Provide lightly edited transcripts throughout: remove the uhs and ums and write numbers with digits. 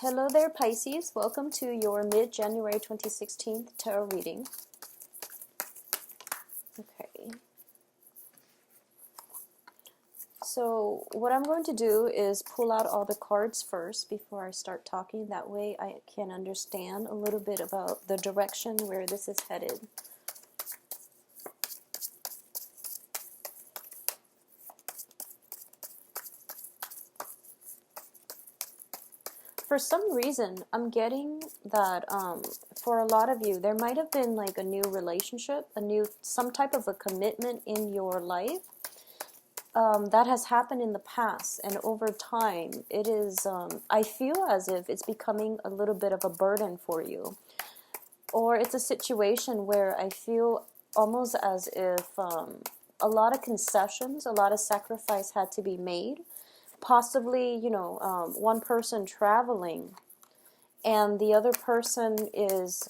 Hello there, Pisces. Welcome to your mid-January 2016 tarot reading. Okay. So what I'm going to do is pull out all the cards first before I start talking. That way I can understand a little bit about the direction where this is headed. For some reason, I'm getting that for a lot of you, there might have been like a new relationship, some type of a commitment in your life that has happened in the past, and over time, it is, I feel as if it's becoming a little bit of a burden for you. Or it's a situation where I feel almost as if a lot of concessions, a lot of sacrifice had to be made. Possibly, one person traveling and the other person is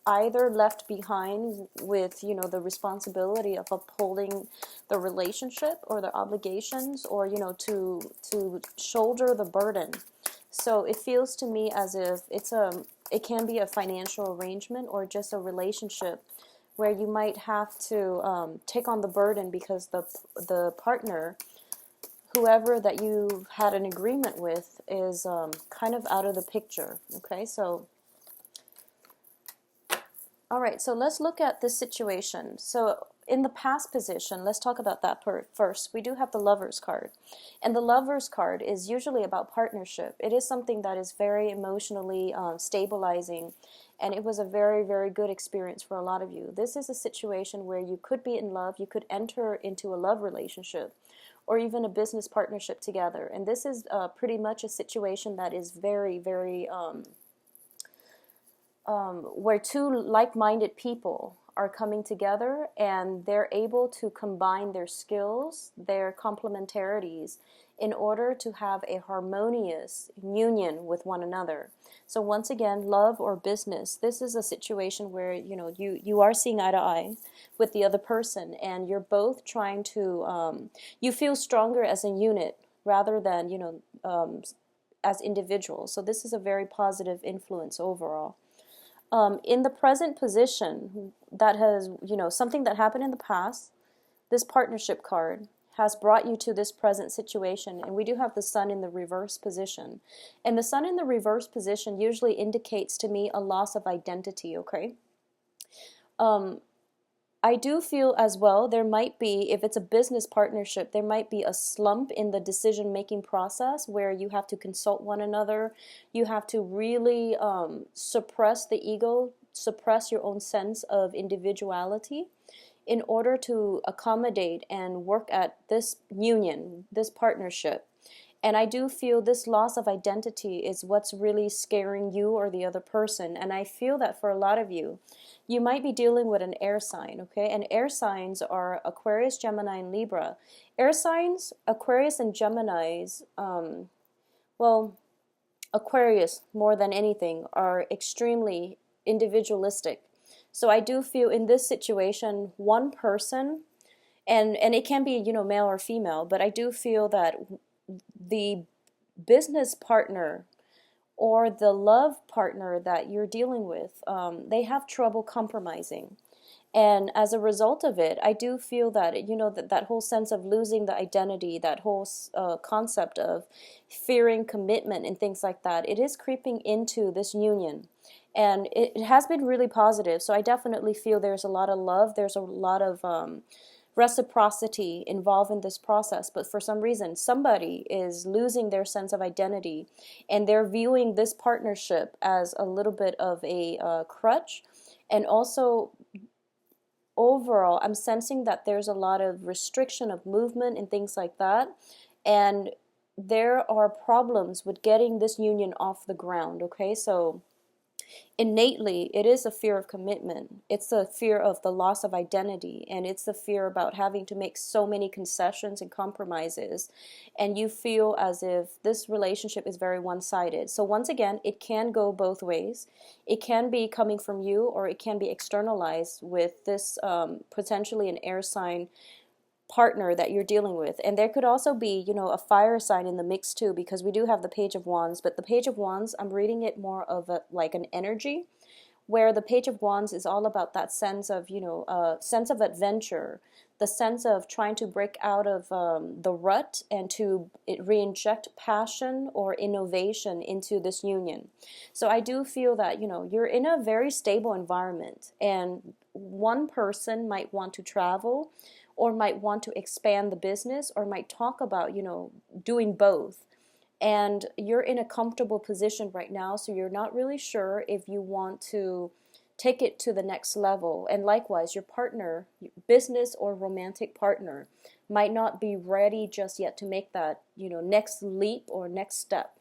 either left behind with, the responsibility of upholding the relationship or their obligations, or, to shoulder the burden. So it feels to me as if it can be a financial arrangement or just a relationship where you might have to take on the burden because the partner, whoever that you had an agreement with, is kind of out of the picture. Okay, so all right, so let's look at this situation. So in the past position, let's talk about that first. We do have the Lover's card, and the Lover's card is usually about partnership. It is something that is very emotionally stabilizing, and it was a very, very good experience for a lot of you. This is a situation where you could be in love, you could enter into a love relationship, or even a business partnership together. And this is pretty much a situation that is very, very, where two like-minded people are coming together and they're able to combine their skills, their complementarities, in order to have a harmonious union with one another. So once again, love or business, this is a situation where you are seeing eye to eye with the other person, and you're both trying to you feel stronger as a unit rather than as individuals. So this is a very positive influence overall. In the present position, that has, something that happened in the past, this partnership card has brought you to this present situation. And we do have the Sun in the reverse position. And the Sun in the reverse position usually indicates to me a loss of identity, okay? I do feel as well there might be, if it's a business partnership, there might be a slump in the decision-making process where you have to consult one another. You have to really suppress the ego, suppress your own sense of individuality in order to accommodate and work at this union, this partnership. And I do feel this loss of identity is what's really scaring you or the other person. And I feel that for a lot of you, you might be dealing with an air sign, okay? And air signs are Aquarius, Gemini, and Libra. Air signs, Aquarius and Geminis, well, Aquarius more than anything, are extremely individualistic. So I do feel in this situation, one person, and it can be, male or female, but I do feel that the business partner or the love partner that you're dealing with, they have trouble compromising. And as a result of it, I do feel that, that whole sense of losing the identity, that whole concept of fearing commitment and things like that, it is creeping into this union. And it has been really positive. So I definitely feel there's a lot of love. There's a lot of reciprocity involved in this process, but for some reason somebody is losing their sense of identity and they're viewing this partnership as a little bit of a crutch. And also overall I'm sensing that there's a lot of restriction of movement and things like that, and there are problems with getting this union off the ground. Okay, so innately, it is a fear of commitment. It's a fear of the loss of identity, and it's the fear about having to make so many concessions and compromises, and you feel as if this relationship is very one-sided. So once again, it can go both ways. It can be coming from you, or it can be externalized with this potentially an air sign partner that you're dealing with. And there could also be, a fire sign in the mix too, because we do have the Page of Wands, but the Page of Wands, I'm reading it more of like an energy, where the Page of Wands is all about that sense of, sense of adventure, the sense of trying to break out of the rut and to re-inject passion or innovation into this union. So I do feel that, you're in a very stable environment, and one person might want to travel or might want to expand the business or might talk about, doing both. And you're in a comfortable position right now, so you're not really sure if you want to take it to the next level. And likewise, your partner, business or romantic partner, might not be ready just yet to make that, next leap or next step.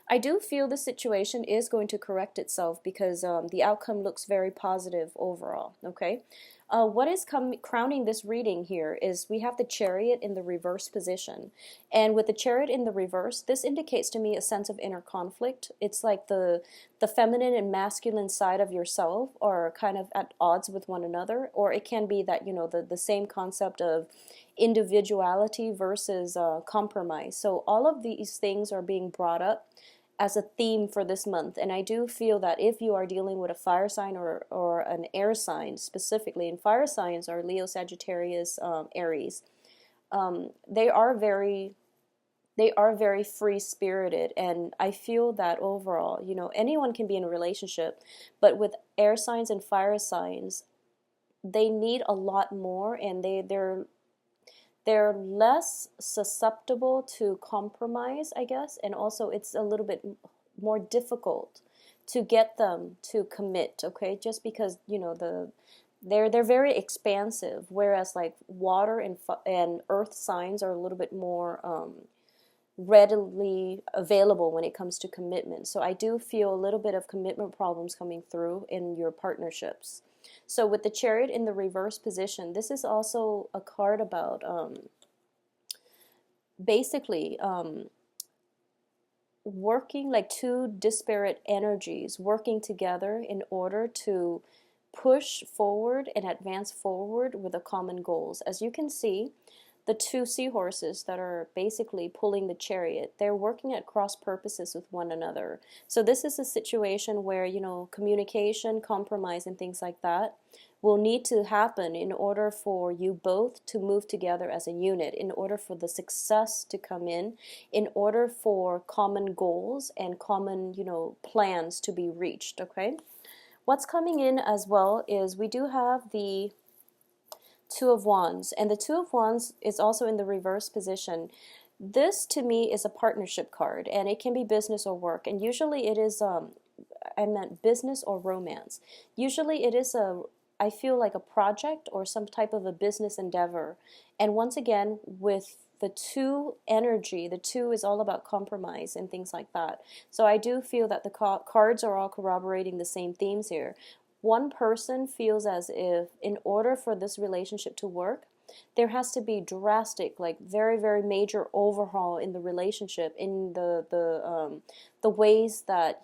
I do feel the situation is going to correct itself, because the outcome looks very positive overall, okay? What is crowning this reading here is we have the Chariot in the reverse position. And with the Chariot in the reverse, this indicates to me a sense of inner conflict. It's like the feminine and masculine side of yourself are kind of at odds with one another, or it can be that, the same concept of individuality versus compromise. So all of these things are being brought up as a theme for this month. And I do feel that if you are dealing with a fire sign or an air sign specifically, and fire signs are Leo, Sagittarius, Aries, they are very free-spirited, and I feel that overall, anyone can be in a relationship, but with air signs and fire signs, they need a lot more, and they're less susceptible to compromise, I guess, and also it's a little bit more difficult to get them to commit, okay? Just because, they're very expansive, whereas like water and earth signs are a little bit more readily available when it comes to commitment. So I do feel a little bit of commitment problems coming through in your partnerships. So with the Chariot in the reverse position, this is also a card about basically working like two disparate energies, working together in order to push forward and advance forward with a common goals. As you can see, the two seahorses that are basically pulling the Chariot, they're working at cross purposes with one another. So this is a situation where, communication, compromise, and things like that will need to happen in order for you both to move together as a unit, in order for the success to come in order for common goals and common, plans to be reached, okay? What's coming in as well is we do have the Two of Wands, and the Two of Wands is also in the reverse position. This to me is a partnership card, and it can be business or work, and usually it is I meant business or romance. Usually it is I feel like a project or some type of a business endeavor. And once again, with the two energy, the two is all about compromise and things like that. So I do feel that the cards are all corroborating the same themes here. One person feels as if in order for this relationship to work, there has to be drastic, like very, very major overhaul in the relationship, in the ways that,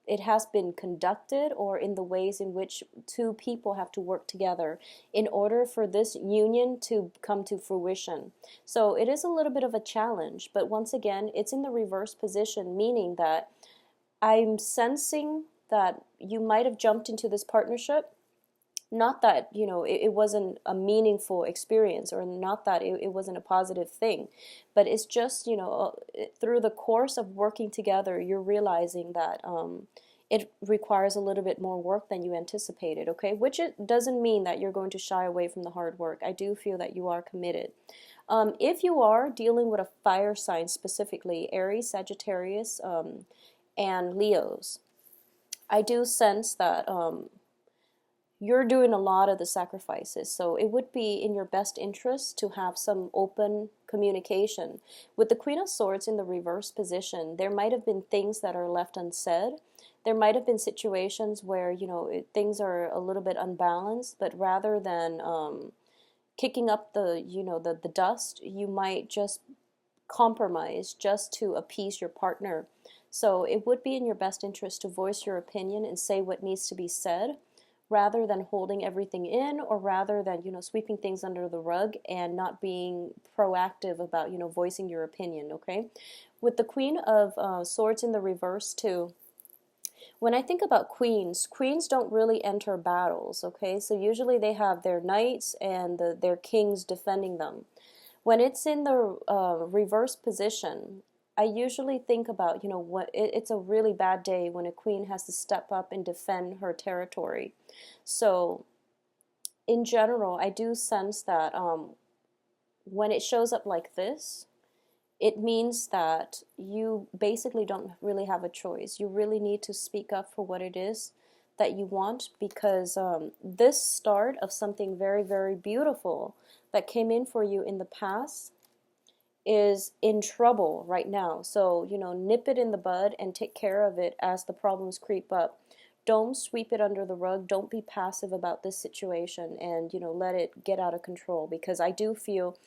it has been conducted, or in the ways in which two people have to work together in order for this union to come to fruition. So it is a little bit of a challenge, but once again, it's in the reverse position, meaning that I'm sensing that you might have jumped into this partnership, not that, it wasn't a meaningful experience, or not that it wasn't a positive thing, but it's just, through the course of working together, you're realizing that it requires a little bit more work than you anticipated, okay? Which it doesn't mean that you're going to shy away from the hard work. I do feel that you are committed. If you are dealing with a fire sign, specifically Aries, Sagittarius, and Leos, I do sense that you're doing a lot of the sacrifices. So it would be in your best interest to have some open communication. With the Queen of Swords in the reverse position, there might have been things that are left unsaid. There might have been situations where, things are a little bit unbalanced, but rather than kicking up the dust, you might just compromise just to appease your partner. So it would be in your best interest to voice your opinion and say what needs to be said, rather than holding everything in, or rather than, sweeping things under the rug and not being proactive about, voicing your opinion, okay? With the Queen of Swords in the reverse too, when I think about queens, queens don't really enter battles, okay? So usually they have their knights and their kings defending them. When it's in the reverse position, I usually think about, it's a really bad day when a queen has to step up and defend her territory. So in general, I do sense that when it shows up like this, it means that you basically don't really have a choice. You really need to speak up for what it is that you want, because this start of something very, very beautiful that came in for you in the past is in trouble right now. So, nip it in the bud and take care of it as the problems creep up. Don't sweep it under the rug. Don't be passive about this situation and, let it get out of control, because I do feel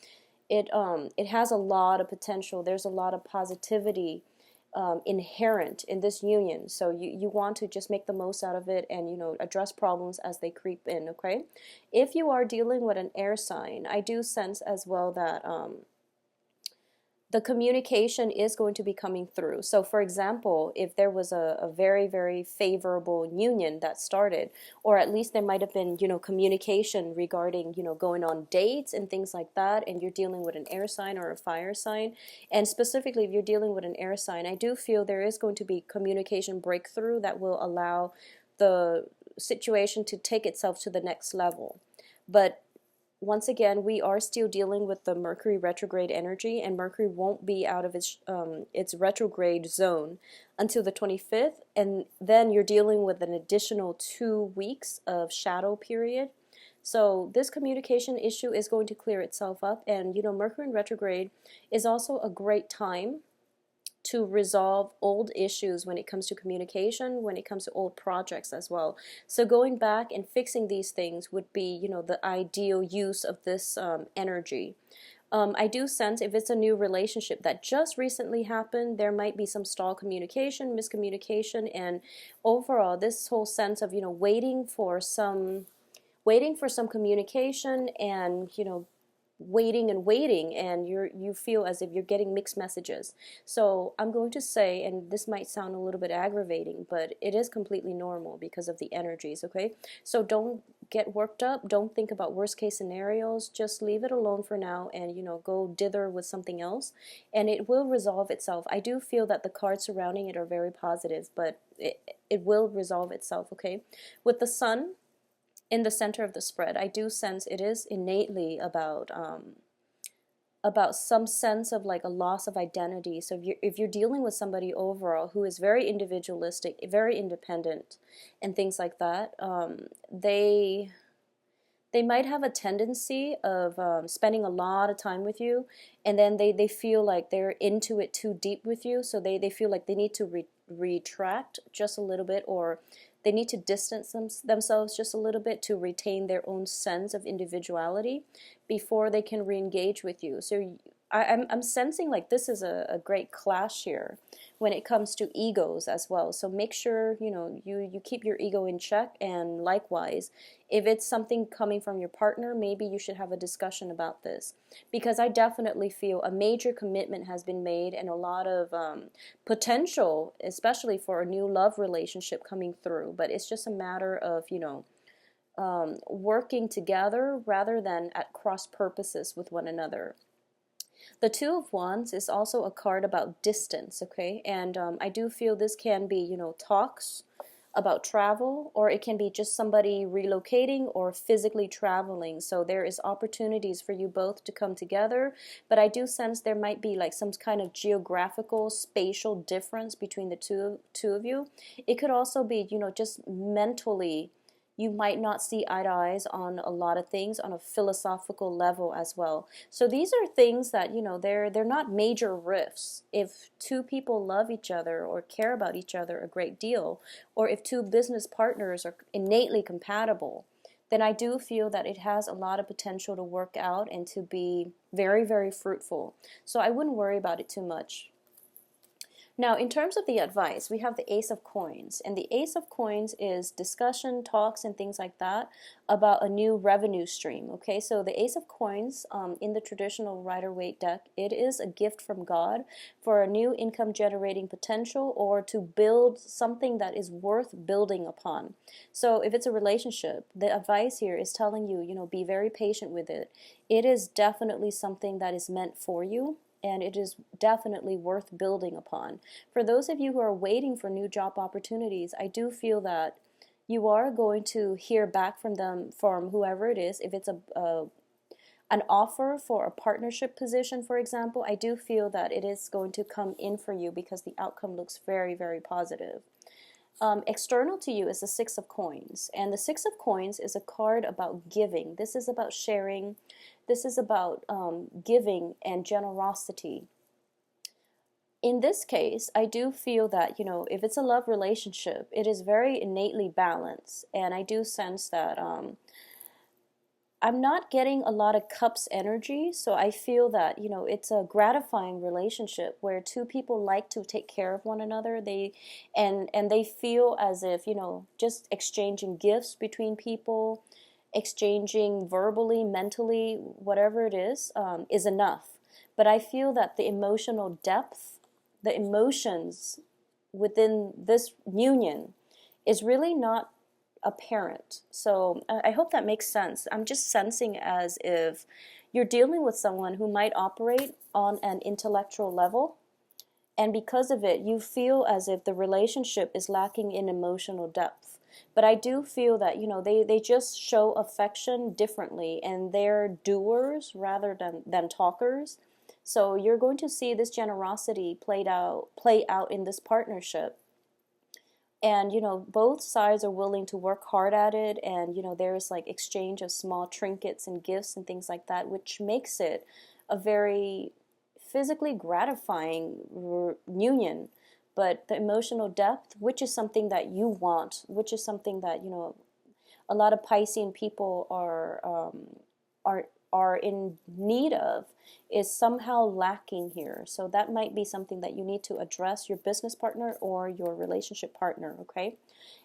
it has a lot of potential. There's a lot of positivity inherent in this union. So you want to just make the most out of it and, address problems as they creep in, okay? If you are dealing with an air sign, I do sense as well that the communication is going to be coming through. So for example, if there was a very, very favorable union that started, or at least there might have been, communication regarding, going on dates and things like that, and you're dealing with an air sign or a fire sign, and specifically if you're dealing with an air sign, I do feel there is going to be communication breakthrough that will allow the situation to take itself to the next level. But once again, we are still dealing with the Mercury retrograde energy, and Mercury won't be out of its retrograde zone until the 25th, and then you're dealing with an additional 2 weeks of shadow period. So this communication issue is going to clear itself up, and Mercury in retrograde is also a great time to resolve old issues when it comes to communication, when it comes to old projects as well. So going back and fixing these things would be, the ideal use of this energy. I do sense if it's a new relationship that just recently happened, there might be some stalled communication, miscommunication, and overall this whole sense of, waiting for some communication, and waiting and waiting, and you feel as if you're getting mixed messages. So I'm going to say, and this might sound a little bit aggravating, but it is completely normal because of the energies, okay? So don't get worked up, don't think about worst case scenarios, just leave it alone for now, and go dither with something else, and it will resolve itself. I do feel that the cards surrounding it are very positive, but it will resolve itself, okay? With the sun in the center of the spread, I do sense it is innately about some sense of like a loss of identity. So if you're dealing with somebody overall who is very individualistic, very independent, and things like that, they might have a tendency of spending a lot of time with you, and then they feel like they're into it too deep with you, so they feel like they need to retract just a little bit, or they need to distance themselves just a little bit to retain their own sense of individuality before they can re-engage with you. So I'm sensing like this is a great clash here when it comes to egos as well. So make sure you keep your ego in check, and likewise, if it's something coming from your partner, maybe you should have a discussion about this, because I definitely feel a major commitment has been made and a lot of potential, especially for a new love relationship coming through. But it's just a matter of working together rather than at cross purposes with one another. The Two of Wands is also a card about distance, okay? And I do feel this can be, talks about travel, or it can be just somebody relocating or physically traveling. So there is opportunities for you both to come together, but I do sense there might be like some kind of geographical, spatial difference between the two of you. It could also be, just mentally, you might not see eye to eyes on a lot of things on a philosophical level as well. So these are things that, they're not major rifts. If two people love each other or care about each other a great deal, or if two business partners are innately compatible, then I do feel that it has a lot of potential to work out and to be very, very fruitful. So I wouldn't worry about it too much. Now, in terms of the advice, we have the Ace of Coins, and the Ace of Coins is discussion, talks, and things like that about a new revenue stream. Okay, so the Ace of Coins in the traditional Rider-Waite deck, it is a gift from God for a new income generating potential or to build something that is worth building upon. So if it's a relationship, the advice here is telling you, be very patient with it. It is definitely something that is meant for you, and it is definitely worth building upon. For those of you who are waiting for new job opportunities, I do feel that you are going to hear back from them, from whoever it is. If it's an offer for a partnership position, for example, I do feel that it is going to come in for you because the outcome looks very, very positive. External to you is the Six of Coins, and the Six of Coins is a card about giving. This is about sharing. This is about giving and generosity. In this case, I do feel that, if it's a love relationship, it is very innately balanced, and I do sense that I'm not getting a lot of cups energy, so I feel that, it's a gratifying relationship where two people like to take care of one another. And they feel as if, just exchanging gifts between people, exchanging verbally, mentally, whatever it is enough. But I feel that the emotional depth, the emotions within this union is really not apparent. So I hope that makes sense. I'm just sensing as if you're dealing with someone who might operate on an intellectual level, and because of it, you feel as if the relationship is lacking in emotional depth. But I do feel that, they just show affection differently, and they're doers rather than talkers. So you're going to see this generosity play out in this partnership. And, both sides are willing to work hard at it, and, there's like exchange of small trinkets and gifts and things like that, which makes it a very physically gratifying union. But the emotional depth, which is something that you want, which is something that, a lot of Piscean people are in need of, is somehow lacking here. So that might be something that you need to address, your business partner or your relationship partner, okay?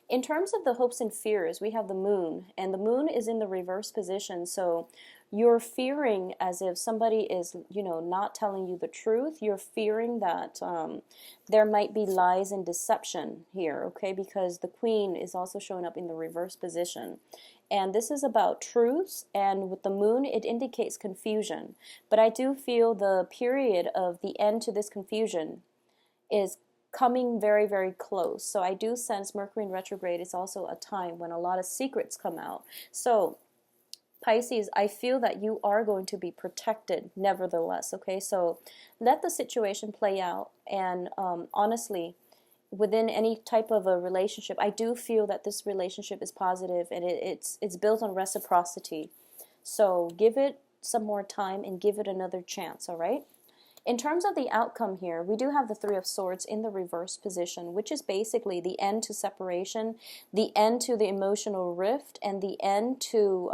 In terms of the hopes and fears, we have the moon, and the moon is in the reverse position. So you're fearing as if somebody is, not telling you the truth. You're fearing that there might be lies and deception here, okay? Because the queen is also showing up in the reverse position. And this is about truths, and with the moon, it indicates confusion. But I do feel the period of the end to this confusion is coming very, very close. So I do sense Mercury in retrograde is also a time when a lot of secrets come out. So Pisces, I feel that you are going to be protected nevertheless, okay? So let the situation play out, and honestly, within any type of a relationship, I do feel that this relationship is positive, and it's built on reciprocity. So give it some more time and give it another chance, all right? In terms of the outcome here, we do have the Three of Swords in the reverse position, which is basically the end to separation, the end to the emotional rift, and the end to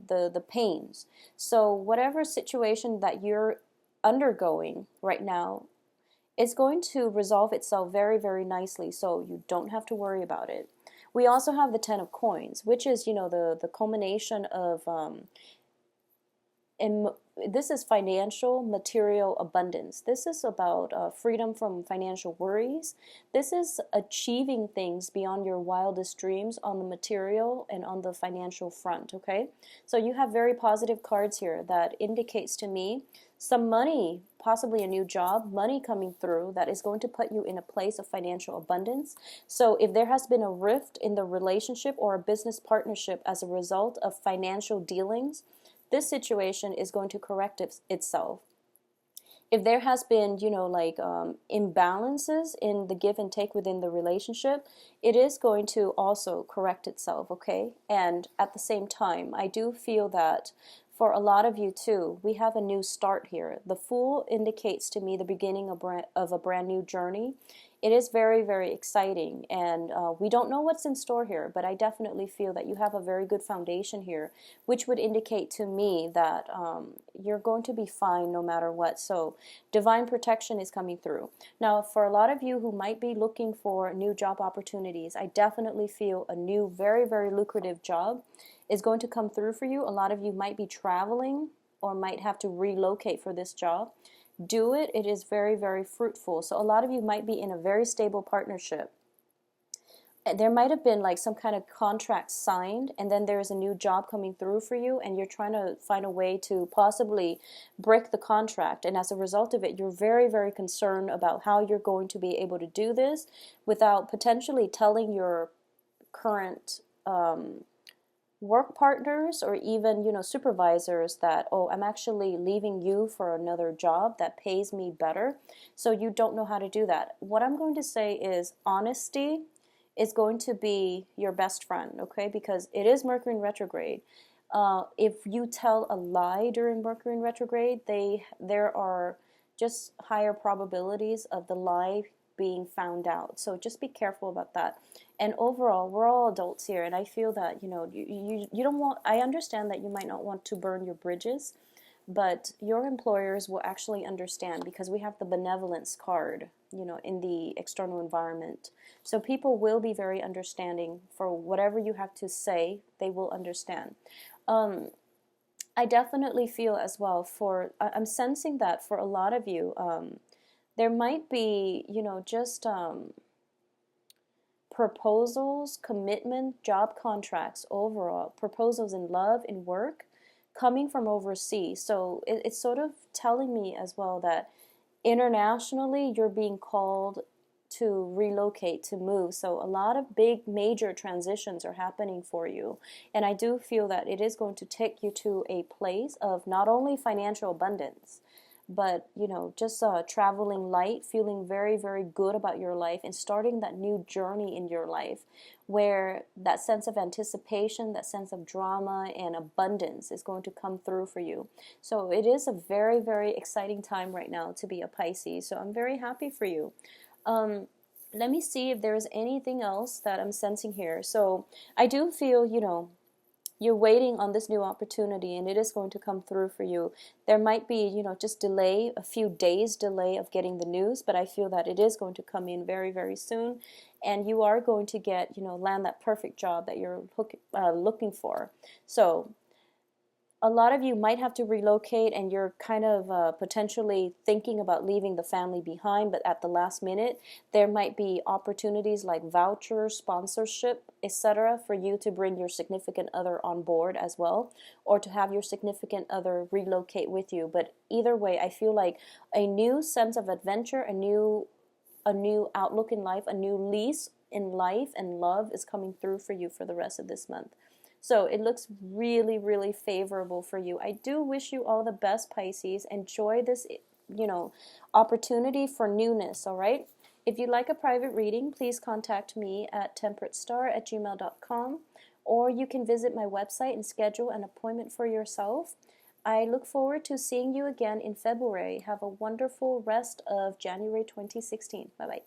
the pains. So whatever situation that you're undergoing right now, it's going to resolve itself very, very nicely, so you don't have to worry about it. We also have the Ten of Coins, which is, the culmination of this is financial, material abundance. This is about freedom from financial worries. This is achieving things beyond your wildest dreams on the material and on the financial front, okay? So you have very positive cards here that indicates to me some money, possibly a new job, money coming through that is going to put you in a place of financial abundance. So if there has been a rift in the relationship or a business partnership as a result of financial dealings, this situation is going to correct itself. If there has been, imbalances in the give and take within the relationship, it is going to also correct itself, okay? And at the same time, I do feel that For a lot of you too, we have a new start here. The Fool indicates to me the beginning of a brand new journey. It is very, very exciting, and we don't know what's in store here, but I definitely feel that you have a very good foundation here, which would indicate to me that you're going to be fine no matter what. So divine protection is coming through. Now, for a lot of you who might be looking for new job opportunities, I definitely feel a new, very, very lucrative job is going to come through for you. A lot of you might be traveling or might have to relocate for this job. Do it. It is very, very fruitful. So a lot of you might be in a very stable partnership. There might have been like some kind of contract signed, and then there's a new job coming through for you, and you're trying to find a way to possibly break the contract. And as a result of it, you're very, very concerned about how you're going to be able to do this without potentially telling your current work partners or even, supervisors that, oh, I'm actually leaving you for another job that pays me better. So you don't know how to do that. What I'm going to say is honesty is going to be your best friend, okay? Because it is Mercury in retrograde. If you tell a lie during Mercury in retrograde, there are just higher probabilities of the lie being found out. So just be careful about that. And overall, we're all adults here, and I feel that, you don't want, I understand that you might not want to burn your bridges, but your employers will actually understand because we have the benevolence card, in the external environment. So people will be very understanding for whatever you have to say, they will understand. I definitely feel as well I'm sensing that for a lot of you, there might be, just proposals, commitment, job contracts overall, proposals in love, in work, coming from overseas. So it's sort of telling me as well that internationally you're being called to relocate, to move. So a lot of big major transitions are happening for you. And I do feel that it is going to take you to a place of not only financial abundance, but just traveling light, feeling very, very good about your life, and starting that new journey in your life where that sense of anticipation, that sense of drama and abundance is going to come through for you. So it is a very, very exciting time right now to be a Pisces. So I'm very happy for you. Let me see if there is anything else that I'm sensing here. So I do feel, you're waiting on this new opportunity, and it is going to come through for you. There might be, just delay, a few days delay of getting the news, but I feel that it is going to come in very, very soon, and you are going to get, land that perfect job that you're looking for. So a lot of you might have to relocate, and you're kind of potentially thinking about leaving the family behind, but at the last minute, there might be opportunities like vouchers, sponsorship, etc. for you to bring your significant other on board as well, or to have your significant other relocate with you. But either way, I feel like a new sense of adventure, a new outlook in life, a new lease in life and love is coming through for you for the rest of this month. So it looks really, really favorable for you. I do wish you all the best, Pisces. Enjoy this, opportunity for newness, all right? If you'd like a private reading, please contact me at temperatestar@gmail.com, or you can visit my website and schedule an appointment for yourself. I look forward to seeing you again in February. Have a wonderful rest of January 2016. Bye-bye.